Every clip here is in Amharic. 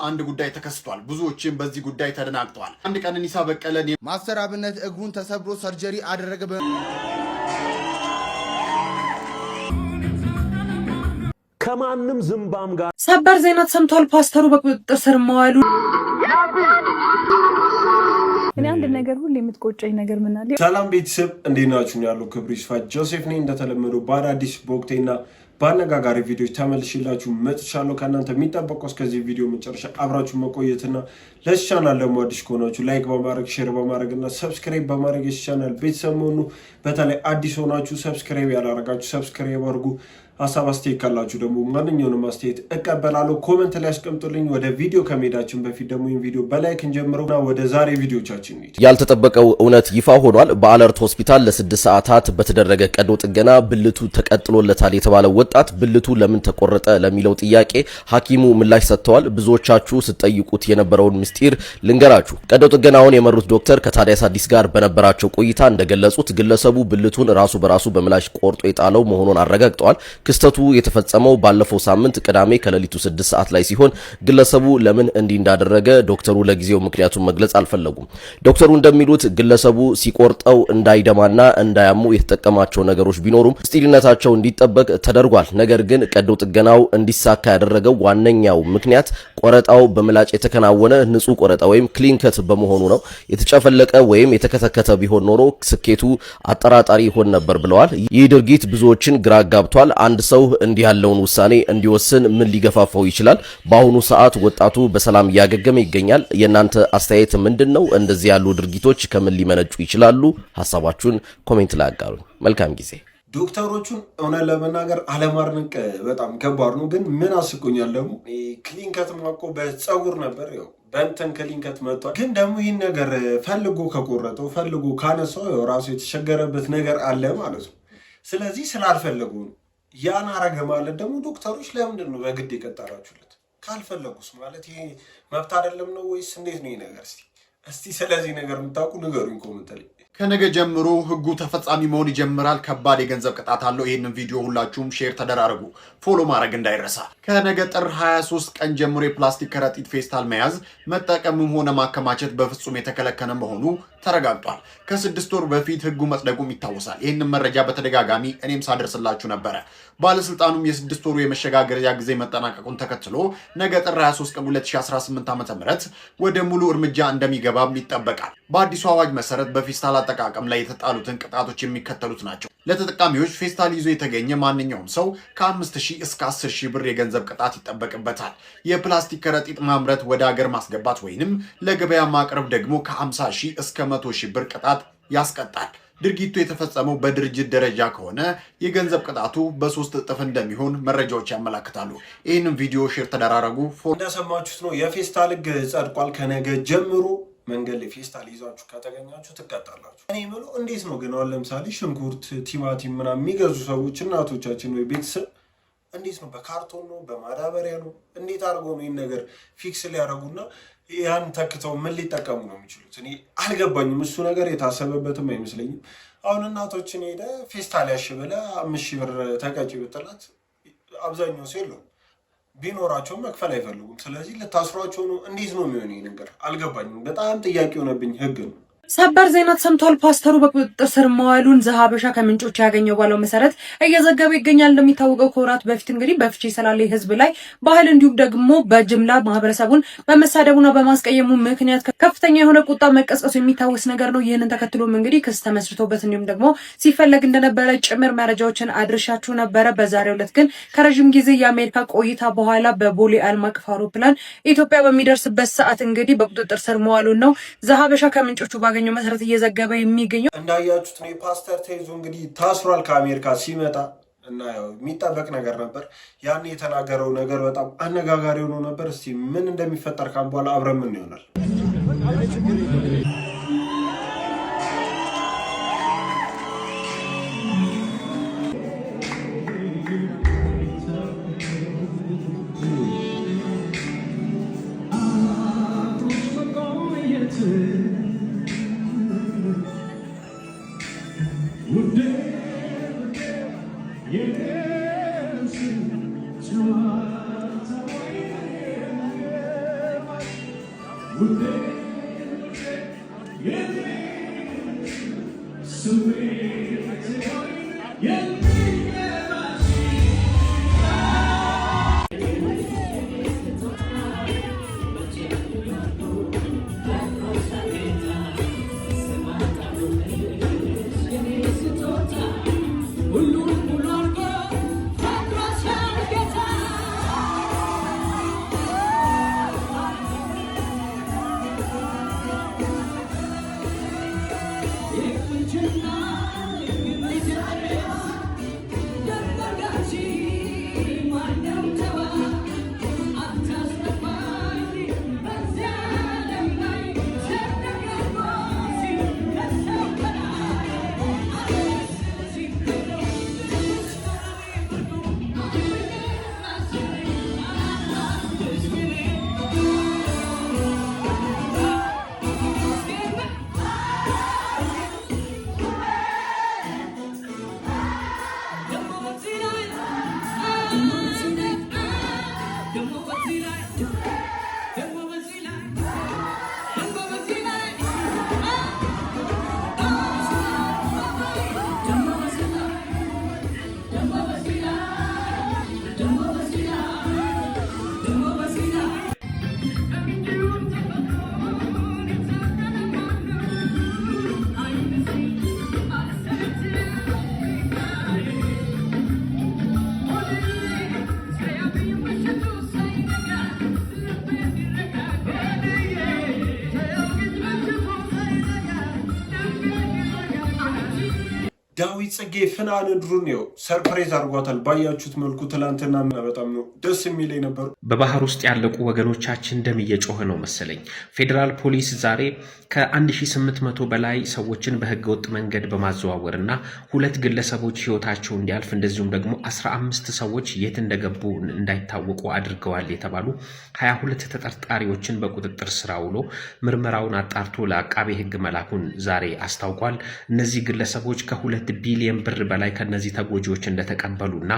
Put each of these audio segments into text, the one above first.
አንድ ጉዳይ ተከስቷል። ብዙዎችም በዚህ ጉዳይ ተደናግጠዋል። አንድ ቀነኒሳ በቀለን ማስተር አብነት እግሩን ተሰብሮ ሰርጀሪ አደረገ። ከማንም ዝምባም ጋር ሰበር ዜና ተሰምቷል። ፓስተሩ በቁጥጥር ስር መዋሉ እኔ አንድ ነገር ሁሉ የምትቆጨኝ ነገር ምን አለ? ሰላም ቤተሰብ እንዴት ናችሁ? ያለው ክብሩ ይስፋ ጆሴፍ ነኝ። እንደተለመደው በአዳዲስ በወቅቴና በአነጋጋሪ ቪዲዮዎች ተመልሼላችሁ መጥቻለሁ። ከእናንተ የሚጠበቀው እስከዚህ ቪዲዮ መጨረሻ አብራችሁ መቆየትና ለዚህ ቻናል ደግሞ አዲስ ከሆናችሁ ላይክ በማድረግ ሼር በማድረግና ሰብስክራይብ በማድረግ የዚህ ቻናል ቤተሰብ መሆኑ፣ በተለይ አዲስ ሆናችሁ ሰብስክራይብ ያላረጋችሁ ሰብስክራይብ አድርጉ። ሀሳብ አስተያየት ካላችሁ ደግሞ ማንኛውንም አስተያየት እቀበላለሁ። ኮሜንት ላይ አስቀምጡልኝ። ወደ ቪዲዮ ከመሄዳችን በፊት ደግሞ ይህን ቪዲዮ በላይክ እንጀምረውና ወደ ዛሬ ቪዲዮቻችን እንሂድ። ያልተጠበቀው እውነት ይፋ ሆኗል። በአለርት ሆስፒታል ለ6 ሰዓታት በተደረገ ቀዶ ጥገና ብልቱ ተቀጥሎለታል የተባለው ወጣት ብልቱ ለምን ተቆረጠ ለሚለው ጥያቄ ሐኪሙ ምላሽ ሰጥተዋል። ብዙዎቻችሁ ስትጠይቁት የነበረውን ምስጢር ልንገራችሁ። ቀዶ ጥገናውን የመሩት ዶክተር ከታዲያስ አዲስ ጋር በነበራቸው ቆይታ እንደገለጹት ግለሰቡ ብልቱን ራሱ በራሱ በምላሽ ቆርጦ የጣለው መሆኑን አረጋግጠዋል። ክስተቱ የተፈጸመው ባለፈው ሳምንት ቅዳሜ ከሌሊቱ 6 ሰዓት ላይ ሲሆን ግለሰቡ ለምን እንዲህ እንዳደረገ ዶክተሩ ለጊዜው ምክንያቱን መግለጽ አልፈለጉም። ዶክተሩ እንደሚሉት ግለሰቡ ሲቆርጠው እንዳይደማና እንዳያሙ የተጠቀማቸው ነገሮች ቢኖሩም ስቲልነታቸው እንዲጠበቅ ተደርጓል። ነገር ግን ቀዶ ጥገናው እንዲሳካ ያደረገው ዋነኛው ምክንያት ቆረጣው በምላጭ የተከናወነ ንጹህ ቆረጣ ወይም ክሊን ከት በመሆኑ ነው። የተጨፈለቀ ወይም የተከተከተ ቢሆን ኖሮ ስኬቱ አጠራጣሪ ይሆን ነበር ብለዋል። ይህ ድርጊት ብዙዎችን ግራ ጋብቷል። አንድ ሰው እንዲህ ያለውን ውሳኔ እንዲወስን ምን ሊገፋፋው ይችላል? በአሁኑ ሰዓት ወጣቱ በሰላም እያገገመ ይገኛል። የእናንተ አስተያየት ምንድነው? እንደዚህ ያሉ ድርጊቶች ከምን ሊመነጩ ይችላሉ? ሐሳባችሁን ኮሜንት ላይ አጋሩኝ። መልካም ጊዜ። ዶክተሮቹን እውነት ለመናገር አለማድነቅ በጣም ከባድ ነው። ግን ምን አስቆኛል ደግሞ ክሊንከት ማቆ በፀጉር ነበር ያው በእንትን ክሊንከት መጥቷል። ግን ደግሞ ይህን ነገር ፈልጎ ከቆረጠው ፈልጎ ካነሳው ራሱ የተቸገረበት ነገር አለ ማለት ነው። ስለዚህ ስላልፈለጉ ነው ያን አረገ ማለት ደግሞ ዶክተሮች ለምንድን ነው በግድ የቀጠራችሁለት? ካልፈለጉስ ማለት ይሄ መብት አይደለም ነው ወይስ እንዴት ነው ይሄ ነገር? እስቲ ስለዚህ ነገር የምታውቁ ንገሩኝ ኮሜንት ላይ። ከነገ ጀምሮ ህጉ ተፈጻሚ መሆን ይጀምራል። ከባድ የገንዘብ ቅጣት አለው። ይህንን ቪዲዮ ሁላችሁም ሼር ተደራረጉ፣ ፎሎ ማድረግ እንዳይረሳ። ከነገ ጥር 23 ቀን ጀምሮ የፕላስቲክ ከረጢት ፌስታል መያዝ መጠቀምም ሆነ ማከማቸት በፍጹም የተከለከለ መሆኑ ተረጋግጧል። ከ6 ወር በፊት ህጉ መጽደቁም ይታወሳል። ይህንን መረጃ በተደጋጋሚ እኔም ሳደርስላችሁ ነበረ። ባለስልጣኑም የ6 ወሩ የመሸጋገሪያ ጊዜ መጠናቀቁን ተከትሎ ነገ ጥር 23 ቀን 2018 ዓ.ም ወደ ሙሉ እርምጃ እንደሚገባም ይጠበቃል። በአዲሱ አዋጅ መሰረት በፌስታል አጠቃቀም ላይ የተጣሉትን ቅጣቶች የሚከተሉት ናቸው። ለተጠቃሚዎች ፌስታል ይዞ የተገኘ ማንኛውም ሰው ከ5000 እስከ 10000 ብር የገንዘብ ቅጣት ይጠበቅበታል። የፕላስቲክ ከረጢት ማምረት፣ ወደ ሀገር ማስገባት ወይንም ለገበያ ማቅረብ ደግሞ ከ50000 እስከ 100000 ብር ቅጣት ያስቀጣል። ድርጊቱ የተፈጸመው በድርጅት ደረጃ ከሆነ የገንዘብ ቅጣቱ በ3 እጥፍ እንደሚሆን መረጃዎች ያመላክታሉ። ይህንን ቪዲዮ ሼር ተደራረጉ። እንደሰማችሁት ነው የፌስታል ህግ ጸድቋል። ከነገ ጀምሮ መንገድ ላይ ፌስታል ይዛችሁ ከተገኛችሁ ትቀጣላችሁ። እኔ የምለው እንዴት ነው ግን አሁን ለምሳሌ ሽንኩርት፣ ቲማቲም ምናምን የሚገዙ ሰዎች እናቶቻችን ወይ ቤተሰብ እንዴት ነው? በካርቶን ነው? በማዳበሪያ ነው? እንዴት አድርገው ነው ይህን ነገር ፊክስ ሊያደርጉና ያን ተክተው ምን ሊጠቀሙ ነው የሚችሉት? እኔ አልገባኝም። እሱ ነገር የታሰበበትም አይመስለኝም። አሁን እናቶችን ሄደ ፌስታል ያሽብለ 5000 ብር ተቀጪ ብትላት አብዛኛው ሰው የለውም፣ ቢኖራቸውም መክፈል አይፈልጉም። ስለዚህ ልታስሯቸው ነው? እንዴት ነው የሚሆን ይሄ ነገር? አልገባኝም። በጣም ጥያቄ የሆነብኝ ህግ ነው። ሰበር ዜና ተሰምቷል። ፓስተሩ በቁጥጥር ስር መዋሉን ዘሀበሻ ከምንጮች ያገኘው ባለው መሰረት እየዘገበ ይገኛል። እንደሚታወቀው ከወራት በፊት እንግዲህ በፍቼ ሰላሌ ህዝብ ላይ ባህል እንዲሁም ደግሞ በጅምላ ማህበረሰቡን በመሳደቡና በማስቀየሙ ምክንያት ከፍተኛ የሆነ ቁጣ መቀስቀሱ የሚታወስ ነገር ነው። ይህንን ተከትሎም እንግዲህ ክስ ተመስርቶበት እንዲሁም ደግሞ ሲፈለግ እንደነበረ ጭምር መረጃዎችን አድርሻችሁ ነበረ። በዛሬው ዕለት ግን ከረጅም ጊዜ የአሜሪካ ቆይታ በኋላ በቦሌ ዓለም አቀፍ አውሮፕላን ኢትዮጵያ በሚደርስበት ሰዓት እንግዲህ በቁጥጥር ስር መዋሉን ነው ዘሀበሻ ከምንጮቹ ባገኘው መሰረት እየዘገበ የሚገኘው። እንዳያችሁት ነው ፓስተር ተይዞ እንግዲህ ታስሯል። ከአሜሪካ ሲመጣ እና ያው የሚጠበቅ ነገር ነበር። ያን የተናገረው ነገር በጣም አነጋጋሪ ሆኖ ነበር። እስቲ ምን እንደሚፈጠር ካም በኋላ አብረን ምን ይሆናል። ዳዊት ጽጌ ፍናን ድሩን ነው ሰርፕራይዝ አድርጓታል። ባያችሁት መልኩ ትላንትና በጣም ነው ደስ የሚለኝ ነበር። በባህር ውስጥ ያለቁ ወገኖቻችን ደም እየጮኸ ነው መሰለኝ። ፌዴራል ፖሊስ ዛሬ ከ1800 በላይ ሰዎችን በህገወጥ መንገድ በማዘዋወርና 2 ግለሰቦች ህይወታቸው እንዲያልፍ እንደዚሁም ደግሞ 15 ሰዎች የት እንደገቡ እንዳይታወቁ አድርገዋል የተባሉ 22 ተጠርጣሪዎችን በቁጥጥር ስር አውሎ ምርመራውን አጣርቶ ለአቃቤ ህግ መላኩን ዛሬ አስታውቋል። እነዚህ ግለሰቦች ከ2 ቢሊዮን ብር በላይ ከነዚህ ተጎጂዎች እንደተቀበሉና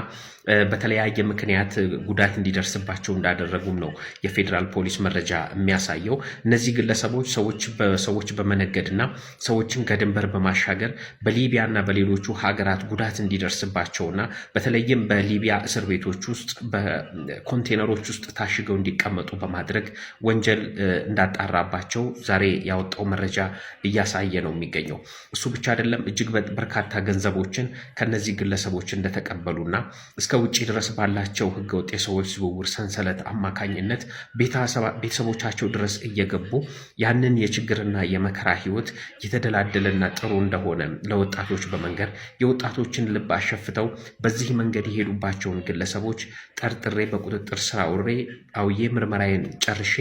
በተለያየ ምክንያት ጉዳት እንዲደርስባቸው እንዳደረጉም ነው የፌዴራል ፖሊስ መረጃ የሚያሳየው። እነዚህ ግለሰቦች ሰዎች በመነገድና ሰዎችን ከድንበር በማሻገር በሊቢያና በሌሎቹ ሀገራት ጉዳት እንዲደርስባቸውና በተለይም በሊቢያ እስር ቤቶች ውስጥ በኮንቴነሮች ውስጥ ታሽገው እንዲቀመጡ በማድረግ ወንጀል እንዳጣራባቸው ዛሬ ያወጣው መረጃ እያሳየ ነው የሚገኘው። እሱ ብቻ አይደለም፣ እጅግ በርካታ ገንዘቦችን ከነዚህ ግለሰቦች እንደተቀበሉና እስከ ውጪ ድረስ ባላቸው ህገወጥ የሰዎች ዝውውር ሰንሰለት አማካኝነት ቤተሰቦቻቸው ድረስ እየገቡ ያንን የችግርና የመከራ ህይወት የተደላደለና ጥሩ እንደሆነ ለወጣቶች በመንገር የወጣቶችን ልብ አሸፍተው በዚህ መንገድ የሄዱባቸውን ግለሰቦች ጠርጥሬ በቁጥጥር ስር አውዬ ምርመራዬን ጨርሼ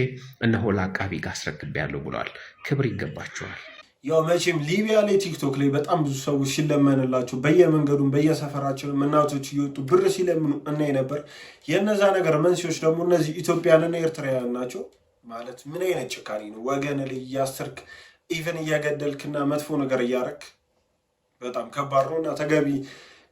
እነሆ ለአቃቤ ሕግ አስረክቤያለሁ ብለዋል። ክብር ይገባቸዋል። ያው መቼም ሊቢያ ላይ ቲክቶክ ላይ በጣም ብዙ ሰዎች ሲለመንላቸው በየመንገዱም በየሰፈራቸውም እናቶች እየወጡ ብር ሲለምኑ እናይ ነበር። የነዛ ነገር መንስኤዎች ደግሞ እነዚህ ኢትዮጵያንና ኤርትራውያን ናቸው። ማለት ምን አይነት ጭካኔ ነው? ወገን ላይ እያሰርክ ኢቨን እያገደልክና መጥፎ ነገር እያረክ በጣም ከባድ ነው እና ተገቢ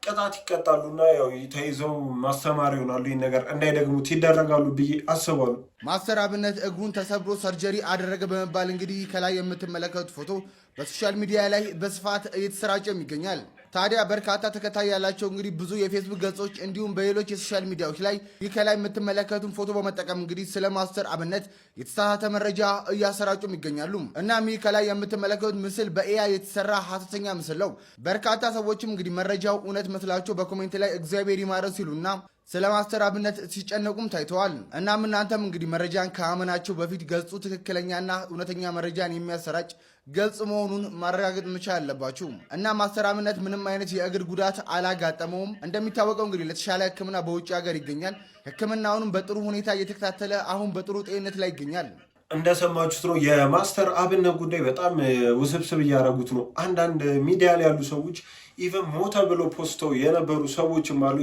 ቅጣት ይቀጣሉና ያው ተይዘው ማስተማር ይሆናሉ። ይህን ነገር እንዳይደግሙት ይደረጋሉ ብዬ አስባለሁ። ማስተር አብነት እግሩን ተሰብሮ ሰርጀሪ አደረገ በመባል እንግዲህ ከላይ የምትመለከቱት ፎቶ በሶሻል ሚዲያ ላይ በስፋት እየተሰራጨም ይገኛል። ታዲያ በርካታ ተከታይ ያላቸው እንግዲህ ብዙ የፌስቡክ ገጾች እንዲሁም በሌሎች የሶሻል ሚዲያዎች ላይ ይህ ከላይ የምትመለከቱን ፎቶ በመጠቀም እንግዲህ ስለ ማስተር አብነት የተሳሳተ መረጃ እያሰራጩም ይገኛሉ። እናም ይህ ከላይ የምትመለከቱት ምስል በኤአይ የተሰራ ሐሰተኛ ምስል ነው። በርካታ ሰዎችም እንግዲህ መረጃው እውነት መስላቸው በኮሜንት ላይ እግዚአብሔር ይማረው ሲሉና ስለ ማስተር አብነት ሲጨነቁም ታይተዋል። እናም እናንተም እንግዲህ መረጃን ከማመናቸው በፊት ገጹ ትክክለኛና እውነተኛ መረጃን የሚያሰራጭ ገጽ መሆኑን ማረጋገጥ መቻል አለባችሁ። እና ማስተር አብነት ምንም አይነት የእግር ጉዳት አላጋጠመውም። እንደሚታወቀው እንግዲህ ለተሻለ ሕክምና በውጭ ሀገር ይገኛል። ሕክምናውንም በጥሩ ሁኔታ እየተከታተለ አሁን በጥሩ ጤንነት ላይ ይገኛል። እንደሰማችሁት ነው የማስተር አብነት ጉዳይ በጣም ውስብስብ እያደረጉት ነው። አንዳንድ ሚዲያ ላይ ያሉ ሰዎች ኢቨን ሞተ ብሎ ፖስተው የነበሩ ሰዎችም አሉ።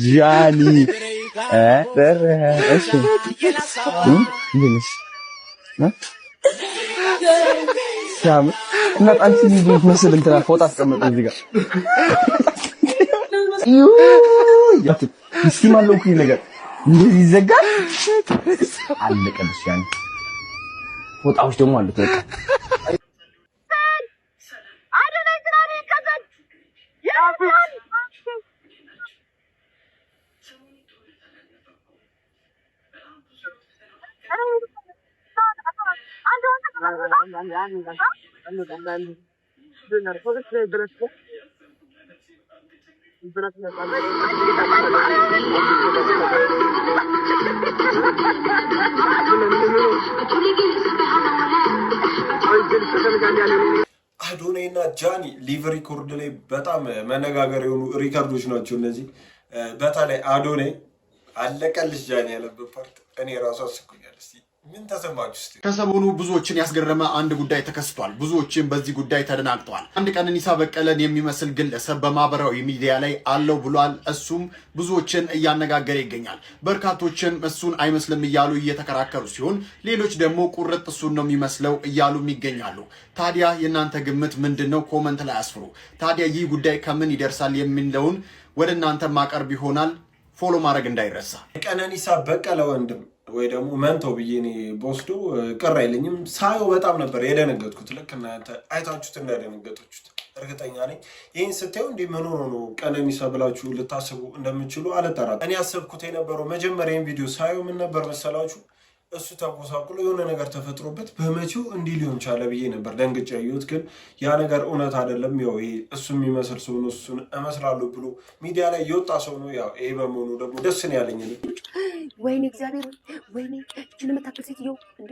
ጃኒ እና ጣንቺ መስል እንትና ፎጣ አስቀምጠ እዚህ ጋር ይስማለው ኩይ ነገር እንደዚህ ይዘጋል አለቀልሽ ያን ፎጣዎች ደግሞ አሉት በቃ አዶናይ እና ጃኒ ሊቭ ሪኮርድ ላይ በጣም መነጋገር የሆኑ ሪከርዶች ናቸው እነዚህ። በተለይ አዶናይ አለቀልሽ ጃኒ ያለበት ፓርት እኔ ራሱ አስቆኛል። እስቲ ምን ተሰማችሁ? እስቲ ከሰሞኑ ብዙዎችን ያስገረመ አንድ ጉዳይ ተከስቷል። ብዙዎችን በዚህ ጉዳይ ተደናግጠዋል። አንድ ቀነኒሳ በቀለን የሚመስል ግለሰብ በማህበራዊ ሚዲያ ላይ አለው ብሏል። እሱም ብዙዎችን እያነጋገረ ይገኛል። በርካቶችን እሱን አይመስልም እያሉ እየተከራከሩ ሲሆን፣ ሌሎች ደግሞ ቁርጥ እሱን ነው የሚመስለው እያሉም ይገኛሉ። ታዲያ የእናንተ ግምት ምንድን ነው? ኮመንት ላይ አስፍሩ። ታዲያ ይህ ጉዳይ ከምን ይደርሳል የሚለውን ወደ እናንተ ማቀርብ ይሆናል። ፎሎ ማድረግ እንዳይረሳ። ቀነኒሳ በቀለ ወንድም ወይ ደግሞ መንተው ብዬ እኔ በወስዶ ቅር አይለኝም። ሳየው በጣም ነበር የደነገጥኩት። ልክ እናንተ አይታችሁት እንዳደነገጣችሁት እርግጠኛ ነኝ። ይህን ስታዩ እንዲህ ምን ሆኖ ነው ቀነኒሳ ብላችሁ ልታስቡ እንደምችሉ አልጠራጠርም። እኔ ያሰብኩት የነበረው መጀመሪያም ቪዲዮ ሳየው ምን ነበር መሰላችሁ? እሱ ተጎሳቁሎ የሆነ ነገር ተፈጥሮበት በመቼው እንዲህ ሊሆን ቻለ ብዬ ነበር ደንግጬ ያየሁት። ግን ያ ነገር እውነት አይደለም። ያው ይሄ እሱ የሚመስል ሰው ነው፣ እሱን እመስላለሁ ብሎ ሚዲያ ላይ የወጣ ሰው ነው። ያው ይሄ በመሆኑ ደግሞ ደስ ነው ያለኝ። ወይኔ እግዚአብሔር፣ ወይኔ እችን የምታክል ሴትዮ እንዴ!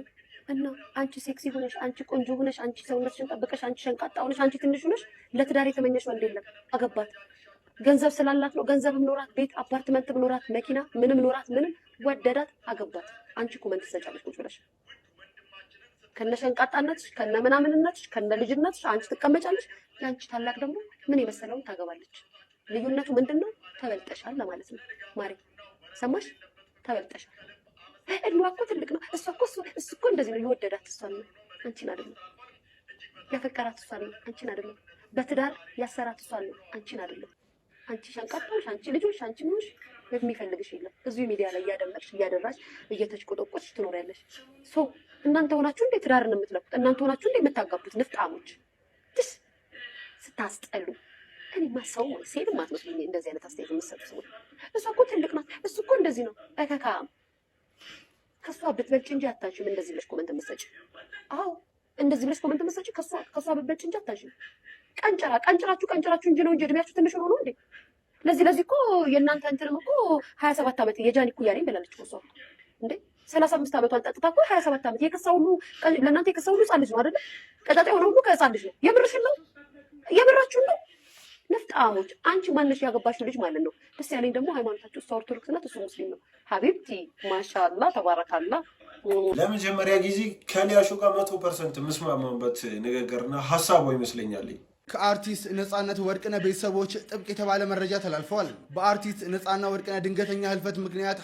እና አንቺ ሴክሲ ሆነሽ፣ አንቺ ቆንጆ ሆነሽ፣ አንቺ ሰውነትሽን ጠብቀሽ፣ አንቺ ሸንቃጣ ሆነሽ፣ አንቺ ትንሽ ሆነሽ ለትዳር የተመኘሽ ወንድ የለም። አገባት። ገንዘብ ስላላት ነው። ገንዘብ ኖራት፣ ቤት አፓርትመንት ኖራት፣ መኪና ምንም ኖራት፣ ምንም ወደዳት፣ አገባት። አንቺ ኮመንት ትሰጫለሽ ቁጭ ብለሽ ከነ ሸንቃጣነትሽ፣ ከነ ምናምንነትሽ፣ ከነ ልጅነትሽ አንቺ ትቀመጫለሽ። ያንቺ ታላቅ ደግሞ ምን የመሰለውን ታገባለች። ልዩነቱ ምንድነው? ተበልጠሻል ለማለት ነው። ማሪ ሰማሽ? ተበልጠሻል። እድሜዋ እኮ ትልቅ ነው። እሱ እኮ እንደዚህ ነው። የወደዳት እሷን ነው፣ አንቺን አይደለም። ያፈቀራት እሷን ነው፣ አንቺን አይደለም። በትዳር ያሰራት እሷን ነው፣ አንቺን አይደለም። አንቺ ሸንቃጣሽ፣ አንቺ ልጆች፣ አንቺ ምንሽ የሚፈልግሽ የለም። እዚሁ ሚዲያ ላይ እያደመጥሽ እያደራሽ እየተሽቆጠቆጥሽ ትኖሪያለሽ። ሶ እናንተ ሆናችሁ እንዴ ትዳርን የምትለቁት? እናንተ ሆናችሁ እንዴ የምታጋቡት? ንፍጣሞች ትስ ስታስጠሉ። እኔማ ሰው ሴትም አትመስሉኝ እንደዚህ አይነት አስተያየት የምትሰጡ ሰዎች። እሷ እኮ ትልቅ ናት፣ እሱ እኮ እንደዚህ ነው። እከካም ከእሷ ብትበልጭ እንጂ አታንሽም። እንደዚህ ብለሽ ኮመንት የምትሰጪ። አዎ እንደዚህ ብለሽ ኮመንት የምትሰጪ ከእሷ ብትበልጭ እንጂ አታንሽም። ቀንጭራችሁ እንጂ ነው እንጂ እድሜያችሁ ትንሽ ሆኖ ነው እንዴ? ለዚህ እኮ የእናንተ እንትንም እኮ 27 ዓመት የጃኒ እኮ ያለኝ ብላለች እኮ እሷ እንዴ 35 ዓመቷን ጠጥታ እኮ 27 ዓመት የከሳ ሁሉ ለእናንተ የከሳ ሁሉ ህፃን ልጅ ነው አይደለ? ቀጣጣ የሆነ ሁሉ ከህፃን ልጅ ነው። የብርሽን ነው የብራችሁን ነው። ነፍጣሞች አንቺ ማነሽ ያገባሽው ልጅ ማለት ነው። ደስ ያለኝ ደግሞ ሃይማኖታችሁ እሷ ኦርቶዶክስ ናት፣ እሱ ሙስሊም ነው። ሀቢብቲ ማሻአላ ተባረካላ። ለመጀመሪያ ጊዜ ከሊያሾ ጋር 100% የምስማማበት ንግግርና ሀሳቡ ይመስለኛል። ከአርቲስት ነጻነት ወርቅነህ ቤተሰቦች ጥብቅ የተባለ መረጃ ተላልፈዋል። በአርቲስት ነጻነት ወርቅነህ ድንገተኛ ህልፈት ምክንያት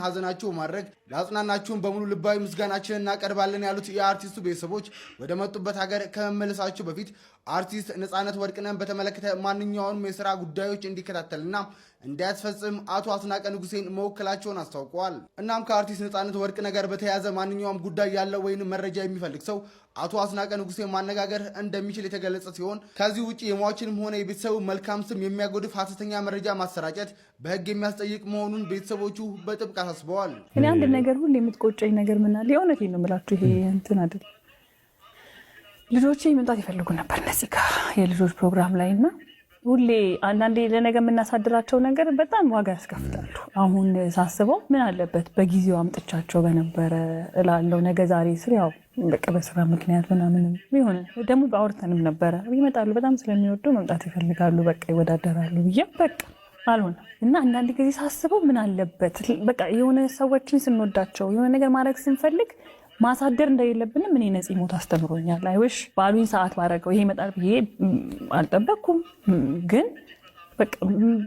ሀዘናችሁ ማድረግ ለአጽናናችሁን በሙሉ ልባዊ ምስጋናችንን እናቀርባለን ያሉት የአርቲስቱ ቤተሰቦች ወደ መጡበት ሀገር ከመመለሳቸው በፊት አርቲስት ነጻነት ወርቅነህን በተመለከተ ማንኛውንም የስራ ጉዳዮች እንዲከታተልና እንዲያስፈጽም አቶ አስናቀ ንጉሴን መወከላቸውን አስታውቀዋል። እናም ከአርቲስት ነጻነት ወርቅነህ ጋር በተያያዘ ማንኛውም ጉዳይ ያለው ወይም መረጃ የሚፈልግ ሰው አቶ አስናቀ ንጉሴን ማነጋገር እንደሚችል የተገለጸ ሲሆን ከዚህ ውጭ የሟችንም ሆነ የቤተሰቡ መልካም ስም የሚያጎድፍ ሐሰተኛ መረጃ ማሰራጨት በህግ የሚያስጠይቅ መሆኑን ቤተሰቦቹ በጥብቅ አሳስበዋል። እኔ አንድ ነገር ሁሌ የምትቆጨኝ ነገር ምናለ የእውነቴን ነው የምላችሁ፣ ይሄ እንትን አይደል ልጆቼ መምጣት ይፈልጉ ነበር እነዚህ ጋር የልጆች ፕሮግራም ላይ እና ሁሌ አንዳንዴ ለነገ የምናሳድራቸው ነገር በጣም ዋጋ ያስከፍላሉ። አሁን ሳስበው ምን አለበት በጊዜው አምጥቻቸው በነበረ እላለሁ። ነገ ዛሬ ስር ያው በቃ በስራ ምክንያት ምናምንም ቢሆን ደግሞ አውርተንም ነበረ ይመጣሉ። በጣም ስለሚወዱ መምጣት ይፈልጋሉ። በቃ ይወዳደራሉ ብዬ በቃ አልሆነ እና አንዳንድ ጊዜ ሳስበው ምን አለበት በቃ የሆነ ሰዎችን ስንወዳቸው የሆነ ነገር ማድረግ ስንፈልግ ማሳደር እንደሌለብንም እኔ ነፂ ሞት አስተምሮኛል። አይውሽ ባሉኝ ሰዓት ባረገው ይሄ ይመጣል ብዬ አልጠበቅኩም። ግን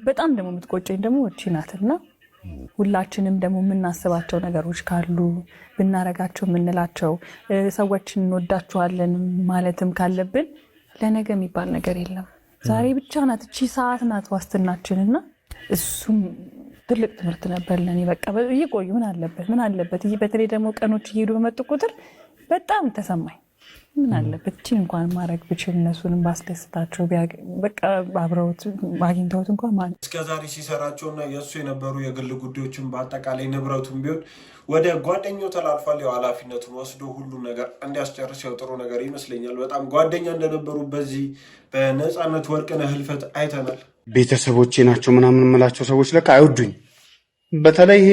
በጣም ደግሞ የምትቆጨኝ ደግሞ እቺ ናትና ሁላችንም ደግሞ የምናስባቸው ነገሮች ካሉ ብናረጋቸው የምንላቸው ሰዎችን እንወዳቸዋለን ማለትም ካለብን ለነገ የሚባል ነገር የለም። ዛሬ ብቻ ናት እቺ ሰዓት ናት ዋስትናችንና እሱም ትልቅ ትምህርት ነበር ለኔ። በቃ ይቆዩ ምን አለበት ይሄ በተለይ ደግሞ ቀኖች እየሄዱ በመጡ ቁጥር በጣም ተሰማኝ። ምን አለበት እቺን እንኳን ማድረግ ብችል እነሱንም ባስደስታቸው በቃ አብረውት አግኝተውት እንኳን ማለት እስከዛሬ ሲሰራቸውና የእሱ የነበሩ የግል ጉዳዮችን በአጠቃላይ ንብረቱን ቢሆን ወደ ጓደኛው ተላልፏል። ያው ኃላፊነቱን ወስዶ ሁሉም ነገር እንዲያስጨርስ ያው ጥሩ ነገር ይመስለኛል። በጣም ጓደኛ እንደነበሩ በዚህ በነፃነት ወርቅነህ ህልፈት አይተናል። ቤተሰቦቼ ናቸው ምናምን የምላቸው ሰዎች ለካ አይወዱኝ። በተለይ ይሄ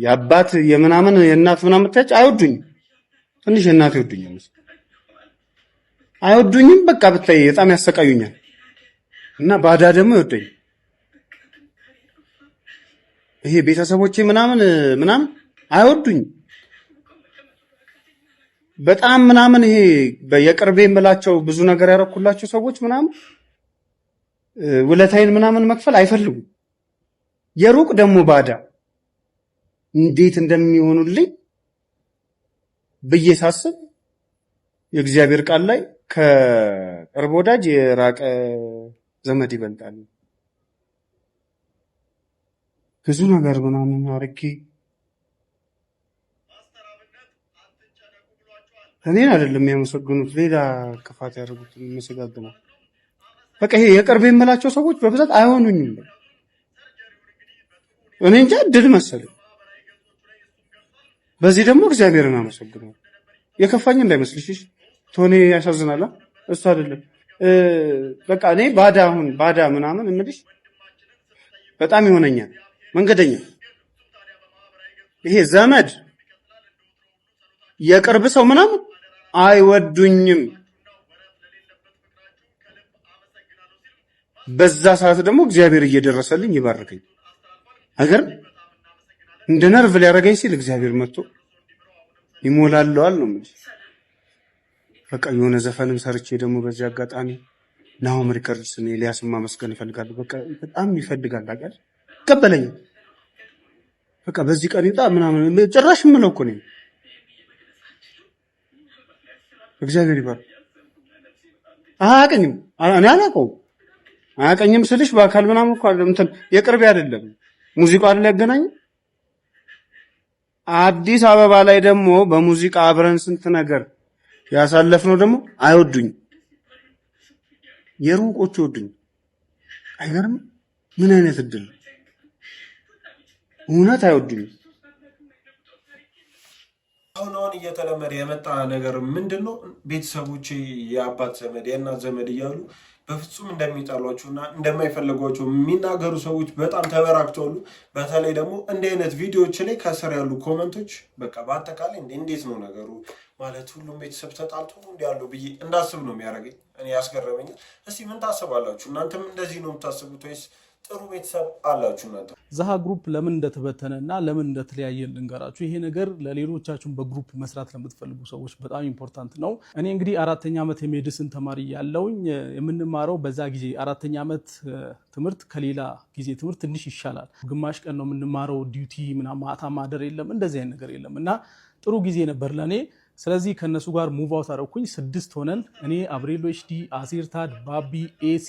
የአባት የምናምን የእናት ምናምን ታች አይወዱኝ። ትንሽ እናት ይወዱኛል አይወዱኝም። በቃ ብታይ በጣም ያሰቃዩኛል። እና ባዳ ደግሞ ይወደኝ። ይሄ ቤተሰቦቼ ምናምን አይወዱኝ በጣም ምናምን። ይሄ በየቅርቤ የምላቸው ብዙ ነገር ያረኩላቸው ሰዎች ምናምን ውለታይን ምናምን መክፈል አይፈልጉም። የሩቅ ደግሞ ባዳ እንዴት እንደሚሆኑልኝ ብዬ ሳስብ የእግዚአብሔር ቃል ላይ ከቅርብ ወዳጅ የራቀ ዘመድ ይበልጣል። ብዙ ነገር ምናምን አርጌ እኔን አይደለም የሚያመሰግኑት ሌላ ክፋት ያደርጉት የሚያመሰግነው። በቃ ይሄ የቅርብ የምላቸው ሰዎች በብዛት አይሆኑኝም። እኔ እንጃ ድል መሰለኝ። በዚህ ደግሞ እግዚአብሔርን አመሰግናለሁ። የከፋኝ እንዳይመስልሽ ቶኔ ያሳዝናል። እሱ አይደለም በቃ እኔ ባዳ ምናምን እምልሽ በጣም ይሆነኛል። መንገደኛ ይሄ ዘመድ የቅርብ ሰው ምናምን አይወዱኝም። በዛ ሰዓት ደግሞ እግዚአብሔር እየደረሰልኝ ይባርከኝ። አገር እንደ ነርቭ ሊያረጋኝ ሲል እግዚአብሔር መጥቶ ይሞላለዋል ነው ማለት። በቃ የሆነ ዘፈንም ሰርቼ ደግሞ በዚህ አጋጣሚ ናሆም ሪከርድስ ነው ኤልያስን ማመስገን እፈልጋለሁ። በቃ በጣም ይፈልጋል አጋር ይቀበለኝ። በቃ በዚህ ቀን ይጣ ምናምን ጭራሽ ምለው እኮ ነው። እግዚአብሔር ይባርክ። አያቀኝም እኔ አያቀኝም ስልሽ በአካል ምናምን እኮ እንትን የቅርብ አይደለም። ሙዚቃ አይደል ያገናኝ። አዲስ አበባ ላይ ደግሞ በሙዚቃ አብረን ስንት ነገር ያሳለፍነው ደግሞ አይወዱኝ። የሩቆቹ ይወዱኝ። አይገርም? ምን አይነት እድል! እውነት አይወዱኝ። አሁን እየተለመደ የመጣ ነገር ምንድነው? ቤተሰቦቼ የአባት ዘመድ የእናት ዘመድ እያሉ በፍጹም እንደሚጣሏቸውና እንደማይፈልጓቸው የሚናገሩ ሰዎች በጣም ተበራክተዋል። በተለይ ደግሞ እንዲህ አይነት ቪዲዮዎች ላይ ከስር ያሉ ኮመንቶች በቃ በአጠቃላይ እንዴት ነው ነገሩ ማለት ሁሉም ቤተሰብ ተጣልቶ እንዲ ያለው ብዬ እንዳስብ ነው የሚያደርገኝ። እኔ ያስገረመኛል። እስቲ ምን ታስባላችሁ? እናንተም እንደዚህ ነው የምታስቡት ወይስ ጥሩ ቤተሰብ አላችሁ? እናንተ ዛሃ ግሩፕ ለምን እንደተበተነ እና ለምን እንደተለያየ ልንገራችሁ። ይሄ ነገር ለሌሎቻችሁም በግሩፕ መስራት ለምትፈልጉ ሰዎች በጣም ኢምፖርታንት ነው። እኔ እንግዲህ 4ኛ ዓመት የሜዲሲን ተማሪ ያለውኝ የምንማረው በዛ ጊዜ 4ኛ ዓመት ትምህርት ከሌላ ጊዜ ትምህርት ትንሽ ይሻላል። ግማሽ ቀን ነው የምንማረው። ዲዩቲ ምናምን ማታ ማደር የለም፣ እንደዚህ አይነት ነገር የለም እና ጥሩ ጊዜ ነበር ለኔ። ስለዚህ ከነሱ ጋር ሙቭ አውት አደረኩኝ። 6 ሆነን እኔ አብሬሎ ኤችዲ፣ አሲርታድ፣ ባቢ፣ ኤሲ፣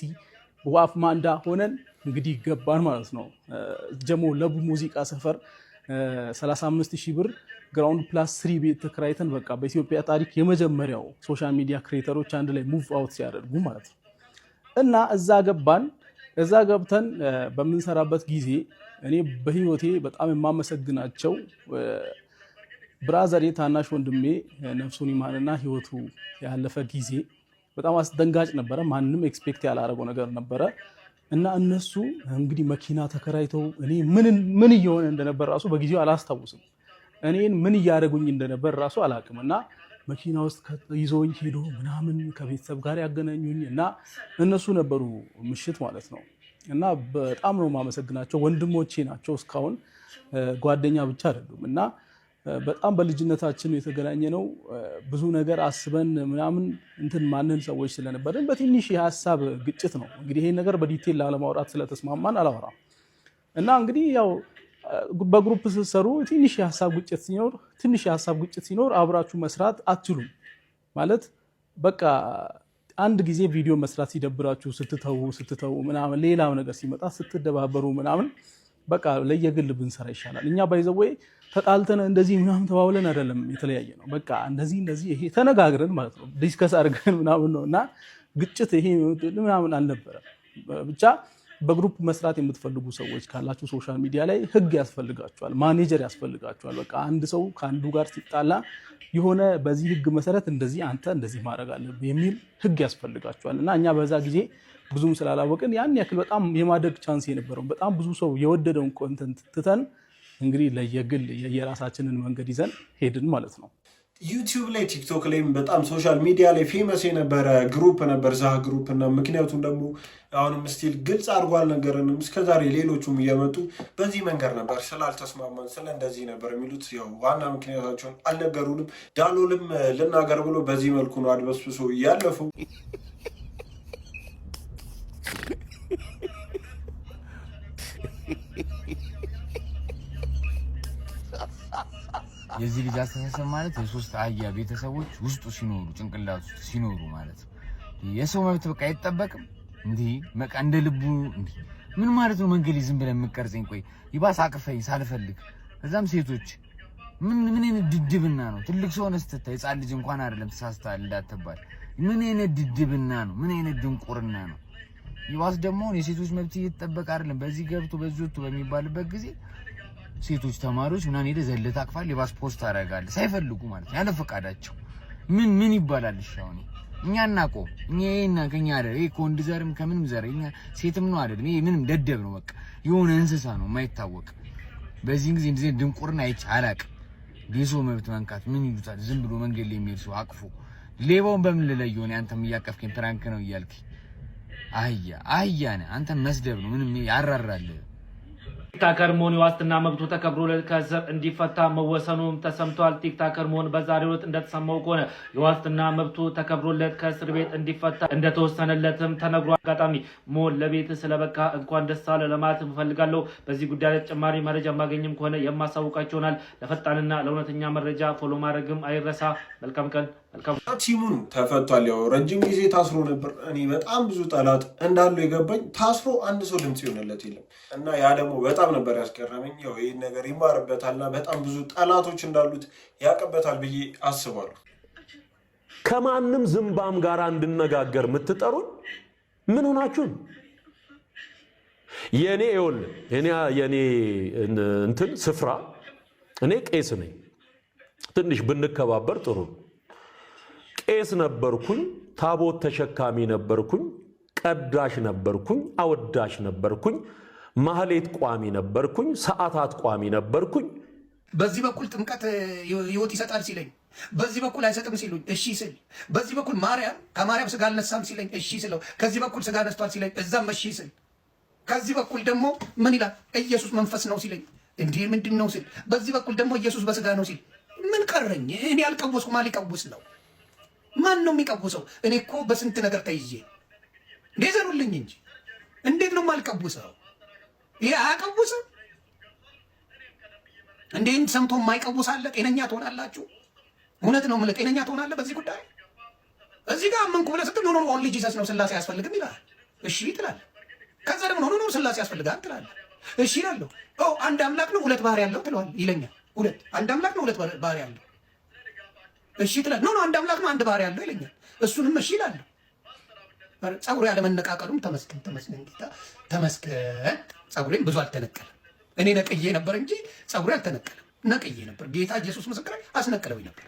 ዋፍ ማንዳ ሆነን እንግዲህ ገባን ማለት ነው። ጀሞ ለቡ ሙዚቃ ሰፈር 35,000 ብር ግራውንድ ፕላስ 3 ቤት ተከራይተን በቃ በኢትዮጵያ ታሪክ የመጀመሪያው ሶሻል ሚዲያ ክሬተሮች አንድ ላይ ሙቭ አውት ሲያደርጉ ማለት ነው። እና እዛ ገባን። እዛ ገብተን በምንሰራበት ጊዜ እኔ በህይወቴ በጣም የማመሰግናቸው ብራዘር ታናሽ ወንድሜ ነፍሱን ይማርና ህይወቱ ያለፈ ጊዜ በጣም አስደንጋጭ ነበረ። ማንም ኤክስፔክት ያላረገው ነገር ነበረ እና እነሱ እንግዲህ መኪና ተከራይተው እኔ ምን እየሆነ እንደነበር ራሱ በጊዜው አላስታውስም። እኔን ምን እያደረጉኝ እንደነበር ራሱ አላውቅም። እና መኪና ውስጥ ይዘውኝ ሄዶ ምናምን ከቤተሰብ ጋር ያገናኙኝ እና እነሱ ነበሩ ምሽት ማለት ነው። እና በጣም ነው የማመሰግናቸው። ወንድሞቼ ናቸው እስካሁን፣ ጓደኛ ብቻ አይደሉም። እና በጣም በልጅነታችን የተገናኘ ነው። ብዙ ነገር አስበን ምናምን እንትን ማንን ሰዎች ስለነበርን በትንሽ የሀሳብ ግጭት ነው እንግዲህ ይሄን ነገር በዲቴል ላለማውራት ስለተስማማን አላወራም። እና እንግዲህ ያው በግሩፕ ስትሰሩ ትንሽ የሀሳብ ግጭት ሲኖር አብራችሁ መስራት አትችሉም ማለት በቃ አንድ ጊዜ ቪዲዮ መስራት ሲደብራችሁ ስትተው ምናምን ሌላው ነገር ሲመጣ ስትደባበሩ ምናምን በቃ ለየግል ብንሰራ ይሻላል። እኛ ባይዘወይ ተጣልተን እንደዚህ ምናምን ተባብለን አይደለም የተለያየ ነው። በቃ እንደዚህ ይሄ ተነጋግረን ማለት ነው ዲስከስ አድርገን ምናምን ነው እና ግጭት ይሄ ምናምን አልነበረም። ብቻ በግሩፕ መስራት የምትፈልጉ ሰዎች ካላችሁ ሶሻል ሚዲያ ላይ ህግ ያስፈልጋችኋል፣ ማኔጀር ያስፈልጋችኋል። በቃ አንድ ሰው ከአንዱ ጋር ሲጣላ የሆነ በዚህ ህግ መሰረት እንደዚህ አንተ እንደዚህ ማድረግ አለብህ የሚል ህግ ያስፈልጋችኋል። እና እኛ በዛ ጊዜ ብዙም ስላላወቅን ያን ያክል በጣም የማደግ ቻንስ የነበረው በጣም ብዙ ሰው የወደደውን ኮንተንት ትተን እንግዲህ ለየግል የራሳችንን መንገድ ይዘን ሄድን ማለት ነው። ዩቲዩብ ላይ ቲክቶክ ላይም በጣም ሶሻል ሚዲያ ላይ ፌመስ የነበረ ግሩፕ ነበር ዛህ ግሩፕ እና ምክንያቱም ደግሞ አሁንም ስቲል ግልጽ አድርጎ አልነገረንም። እስከዛሬ ሌሎቹም እየመጡ በዚህ መንገድ ነበር ስላልተስማማን ስለ እንደዚህ ነበር የሚሉት ያው ዋና ምክንያታቸውን አልነገሩንም። ዳሎልም ልናገር ብሎ በዚህ መልኩ ነው አድበስብሶ ያለፈው። የዚህ ልጅ አስተሳሰብ ማለት የሶስት አህያ ቤተሰቦች ውስጡ ሲኖሩ ጭንቅላት ውስጥ ሲኖሩ ማለት የሰው መብት በቃ አይጠበቅም እንዴ? በቃ እንደ ልቡ እንዴ ምን ማለት ነው? መንገድ ዝም ብለን የምትቀርጸኝ ቆይ ይባስ አቅፈኝ ሳልፈልግ እዛም ሴቶች ምን አይነት ድድብና ነው? ትልቅ ሰው ነህ ስትታይ ሕፃን ልጅ እንኳን አይደለም ተሳስተሃል እንዳትባል። ምን አይነት ድድብና ነው? ምን አይነት ድንቁርና ነው? ይባስ ደግሞ የሴቶች መብት እየተጠበቀ አይደለም። በዚህ ገብቶ በዚህ ወጥቶ በሚባልበት ጊዜ ሴቶች ተማሪዎች ምናምን ሄደ ዘለታ አቅፋል የባስ ፖስት አደርጋለሁ ሳይፈልጉ ማለት ያለ ፈቃዳቸው ምን ይባላል? እሺ አሁን እኛ እናቆም እኛና ከኛ አይደል ይሄ ኮንድ ዘርም ከምንም ዘር እኛ ሴትም ነው አይደል? ይሄ ምንም ደደብ ነው በቃ የሆነ እንስሳ ነው የማይታወቅ። በዚህ ጊዜ እንደዚህ ድንቁርና አይቼ አላቅም። የሰው መብት መንካት ምን ይሉታል? ዝም ብሎ መንገድ ላይ የሚሄድ ሰው አቅፎ ሌባውን በምን ልለየው ነው? አንተም እያቀፍከኝ ፕራንክ ነው እያልከኝ አህያ ነህ አንተ መስደብ ነው ምንም ያራራል። ቲክቶከር ሞን የዋስትና መብቱ ተከብሮለት ከእስር እንዲፈታ መወሰኑም ተሰምቷል። ቲክቶከር ሞን በዛሬው ዕለት እንደተሰማው ከሆነ የዋስትና መብቱ ተከብሮለት ከእስር ቤት እንዲፈታ እንደተወሰነለትም ተነግሯል። አጋጣሚ ሞን ለቤት ስለበቃ እንኳን ደስ አለ ለማለት እፈልጋለሁ። በዚህ ጉዳይ ላይ ተጨማሪ መረጃ ማገኝም ከሆነ የማሳውቃችሁ ይሆናል። ለፈጣንና ለእውነተኛ መረጃ ፎሎ ማድረግም አይረሳ። መልካም ቀን። ቲሙን ተፈቷል። ያው ረጅም ጊዜ ታስሮ ነበር። እኔ በጣም ብዙ ጠላት እንዳለው የገባኝ ታስሮ አንድ ሰው ድምጽ ይሆንለት የለም እና ያ ደግሞ በጣም ነበር ያስገረመኝ። ያው ይህን ነገር ይማርበታልና በጣም ብዙ ጠላቶች እንዳሉት ያቀበታል ብዬ አስባለሁ። ከማንም ዝምባም ጋር እንድነጋገር የምትጠሩን ምን ሆናችሁን? የኔ እንትን ስፍራ እኔ ቄስ ነኝ። ትንሽ ብንከባበር ጥሩ ነው። ቄስ ነበርኩኝ፣ ታቦት ተሸካሚ ነበርኩኝ፣ ቀዳሽ ነበርኩኝ፣ አወዳሽ ነበርኩኝ፣ ማህሌት ቋሚ ነበርኩኝ፣ ሰዓታት ቋሚ ነበርኩኝ። በዚህ በኩል ጥምቀት ህይወት ይሰጣል ሲለኝ፣ በዚህ በኩል አይሰጥም ሲሉኝ እሺ ስል፣ በዚህ በኩል ከማርያም ስጋ አልነሳም ሲለኝ እሺ ስለው፣ ከዚህ በኩል ስጋ ነስቷል ሲለኝ እዛም እሺ ስል፣ ከዚህ በኩል ደግሞ ምን ይላል ኢየሱስ መንፈስ ነው ሲለኝ እንዲህ ምንድን ነው ስል፣ በዚህ በኩል ደግሞ ኢየሱስ በስጋ ነው ሲል ምን ቀረኝ? እኔ ያልቀወስኩ ማን ሊቀውስ ነው? ማን ነው የሚቀውሰው? እኔ እኮ በስንት ነገር ተይዤ እንዴ ዘሩልኝ እንጂ እንዴት ነው የማልቀውሰው? ይሄ አያቀውስም እንዴ? ሰምቶ የማይቀውስ አለ? ጤነኛ ትሆናላችሁ? እውነት ነው የምልህ ጤነኛ ትሆናለህ በዚህ ጉዳይ? እዚህ ጋር አመንኩ ብለህ ስትል ኖ ኦንሊ ጂሰስ ነው ስላሴ አያስፈልግም ይላል። እሺ ትላለህ። ከዛ ደግሞ ኖ ስላሴ ያስፈልጋል ትላለህ። እሺ እላለሁ። አንድ አምላክ ነው ሁለት ባህሪ ያለው ትለዋል ይለኛል። አንድ አምላክ ነው ሁለት ባህሪ ያለው እሺ ትላለህ። ኖ አንድ አምላክ ነው አንድ ባህሪ ያለው ይለኛል። እሱንም እሺ እላለሁ። ጸጉሬ ያለመነቃቀሉም ተመስገን ጌታ ተመስገን። ጸጉሬም ብዙ አልተነቀለም። እኔ ነቅዬ ነበር እንጂ ጸጉሬ አልተነቀለም። ነቅዬ ነበር። ጌታ ኢየሱስ ምስክሬ አስነቅለው ነበር።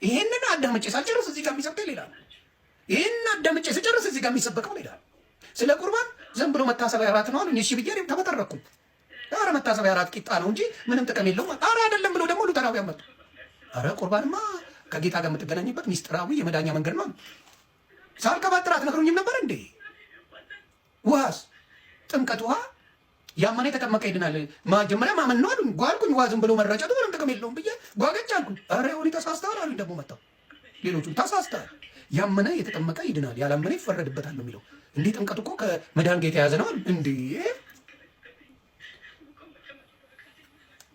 ይሄንን አዳምጬ ሳልጨርስ እዚህ ጋር የሚሰብከው ሌላ ነው። ይሄንን አዳምጬ ስጨርስ እዚህ ጋር የሚሰበከው ሌላ ነው። ስለ ቁርባን ዝም ብሎ መታሰቢያ እራት ነው አሉኝ። እሺ ብዬ ተበጠረኩኝ። ኧረ መታሰቢያ እራት ቂጣ ነው እንጂ ምንም ጥቅም የለውም። ኧረ አይደለም ብሎ ደግሞ ሉተራውያን መጡ። ኧረ ቁርባንማ ከጌታ ጋር የምትገናኝበት ሚስጥራዊ የመዳኛ መንገድ ነው። ሳልቀባጥር አትነግሩኝም ነበር እንዴ? ውሃስ ጥምቀት ውሃ ያመነ የተጠመቀ ይድናል። መጀመሪያ ማመን ነው አሉኝ። ጓልኩኝ። ውሃ ዝም ብሎ መረጨቱ ምንም ጥቅም የለውም ብዬ ጓገጭ አልኩኝ። ኧረ ሆኒ ተሳስተሃል አሉኝ። ደግሞ መጣሁ ሌሎቹም ተሳስተሃል፣ ያመነ የተጠመቀ ይድናል፣ ያላመነ ይፈረድበታል ነው የሚለው። እንዴ ጥምቀት እኮ ከመዳን ጋር የተያዘ ነው እንዴ?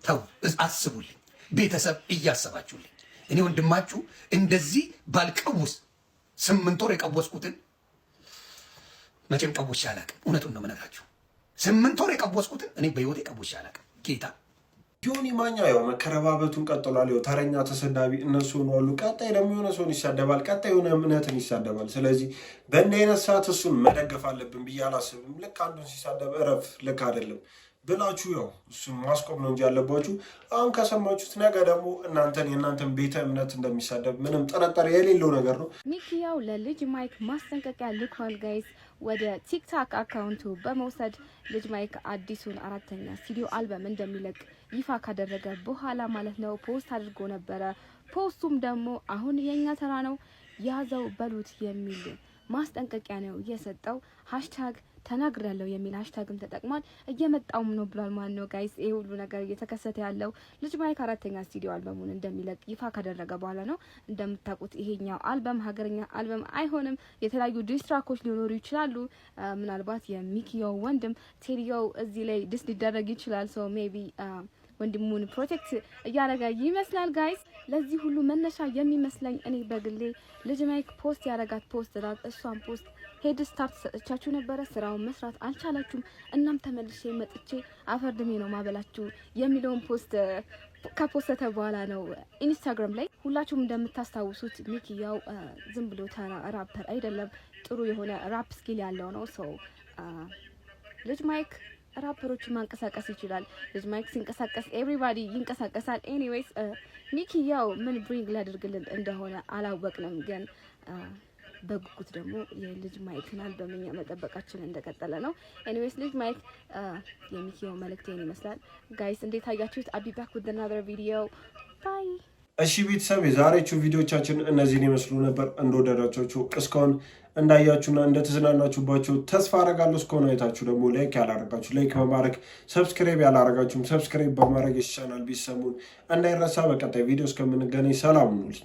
ተው አስቡልኝ፣ ቤተሰብ እያሰባችሁልኝ። እኔ ወንድማችሁ እንደዚህ ባልቀውስ 8 ወር የቀወስኩትን መቼም ቀውሼ አላውቅም። እውነቱን ነው የምነግራችሁ። 8 ወር የቀወስኩትን እኔ በህይወቴ ቀውሼ አላውቅም። ጌታ ዮኒ ማኛ ያው መከረባበቱን ቀጥሏል። ያው ተረኛ ተሰዳቢ እነሱ ሆነዋል። ቀጣይ ደግሞ የሆነ ሰውን ይሳደባል፣ ቀጣይ የሆነ እምነትን ይሳደባል። ስለዚህ በእንዲህ አይነት ሰዓት እሱን መደገፍ አለብን ብዬ አላስብም። ልክ አንዱን ሲሳደብ እረፍ፣ ልክ አይደለም ብላችሁ ያው እሱን ማስቆም ነው እንጂ ያለባችሁ። አሁን ከሰማችሁት ነገ ደግሞ የእናንተን ቤተ እምነት እንደሚሳደብ ምንም ጥርጥር የሌለው ነገር ነው። ሚኪ ያው ለልጅ ማይክ ማስጠንቀቂያ ልኳል ጋይስ። ወደ ቲክታክ አካውንቱ በመውሰድ ልጅ ማይክ አዲሱን 4ኛ ስቱዲዮ አልበም እንደሚለቅ ይፋ ካደረገ በኋላ ማለት ነው ፖስት አድርጎ ነበረ። ፖስቱም ደግሞ አሁን የኛ ተራ ነው ያዘው በሉት የሚል ማስጠንቀቂያ ነው የሰጠው። ሃሽታግ ተናግሬያለሁ የሚል ሃሽታግም ተጠቅሟል። እየመጣውም ነው ብሏል። ማን ነው ጋይስ ይሄ ሁሉ ነገር እየተከሰተ ያለው ልጅ ማይክ 4ኛ ስቱዲዮ አልበሙን እንደሚለቅ ይፋ ካደረገ በኋላ ነው። እንደምታውቁት ይሄኛው አልበም ሀገርኛ አልበም አይሆንም። የተለያዩ ዲስትራኮች ሊኖሩ ይችላሉ። ምናልባት የሚኪዮ ወንድም ቴዲዮ እዚህ ላይ ዲስ ሊደረግ ይችላል። ሶ ሜቢ ወንድሙን ፕሮቴክት እያደረገ ይመስላል ጋይስ። ለዚህ ሁሉ መነሻ የሚመስለኝ እኔ በግሌ ልጅ ማይክ ፖስት ያደረጋት ፖስት ናት። እሷን ፖስት ሄድ ስታርት ሰጥቻችሁ ነበረ፣ ስራውን መስራት አልቻላችሁም። እናም ተመልሼ መጥቼ አፈርድሜ ነው ማበላችሁ የሚለውን ፖስት ከፖስተተ በኋላ ነው ኢንስታግራም ላይ። ሁላችሁም እንደምታስታውሱት ሚኪ ያው ዝም ብሎ ተራ ራፐር አይደለም፣ ጥሩ የሆነ ራፕ ስኪል ያለው ነው። ሶ ልጅ ማይክ ራፐሮችን ማንቀሳቀስ ይችላል። ልጅ ማይክ ሲንቀሳቀስ ኤቭሪባዲ ይንቀሳቀሳል። ኤኒዌይስ ሚኪ ያው ምን ብሪንግ ሊያደርግልን እንደሆነ አላወቅንም፣ ግን በጉጉት ደግሞ የልጅ ማይክን አልበምኛ መጠበቃችን እንደቀጠለ ነው። ኤኒዌይስ ልጅ ማይክ የሚኪው መልእክቴን ይመስላል ጋይስ። እንዴት አያችሁት? አቢ ባክ with another video bye። እሺ ቤተሰብ የዛሬዎቹ ቪዲዮቻችን እነዚህን ይመስሉ ነበር። እንደወደዳችሁ እስካሁን እንዳያችሁና እንደተዝናናችሁባችሁ ተስፋ አረጋለሁ። እስካሁን አይታችሁ ደግሞ ላይክ ያላረጋችሁ ላይክ በማድረግ ሰብስክራይብ ያላረጋችሁም ሰብስክራይብ በማድረግ የቻናል ቢሰሙን እንዳይረሳ። በቀጣይ ቪዲዮ እስከምንገናኝ ሰላም ሁኑ።